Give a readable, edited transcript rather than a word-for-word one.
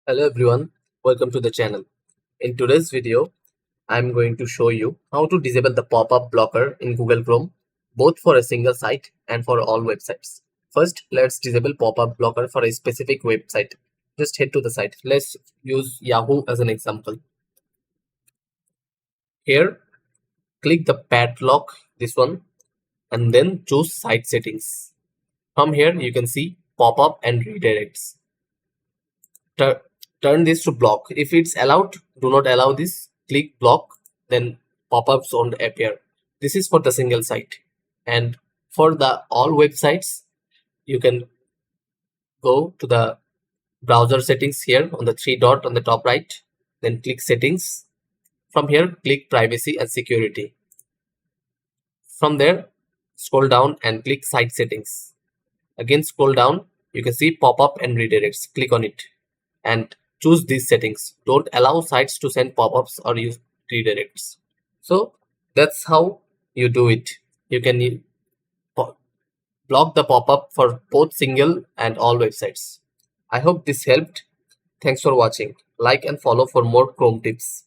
Hello everyone, welcome to the channel. In today's video, I'm going to show you how to disable the pop-up blocker in Google Chrome, both for a single site and for all websites. First, let's disable pop-up blocker for a specific website. Just head to the site. Let's use Yahoo as an example. Here, click the padlock, this one, and then choose site settings. From here, you can see pop-up and redirects. Tur- Turn this to block. If it's allowed, do not allow this. Click block, then pop-ups won't appear. This is for the single site. And for the all websites, you can go to the browser settings here on the three dot on the top right, then click settings. From here, click privacy and security. From there, scroll down and click site settings. Again, scroll down, you can see pop-up and redirects. Click on it and choose these settings. Don't allow sites to send pop-ups or use redirects. So that's how you do it. You can block the pop-up for both single and all websites. I hope this helped. Thanks for watching. Like and follow for more Chrome tips.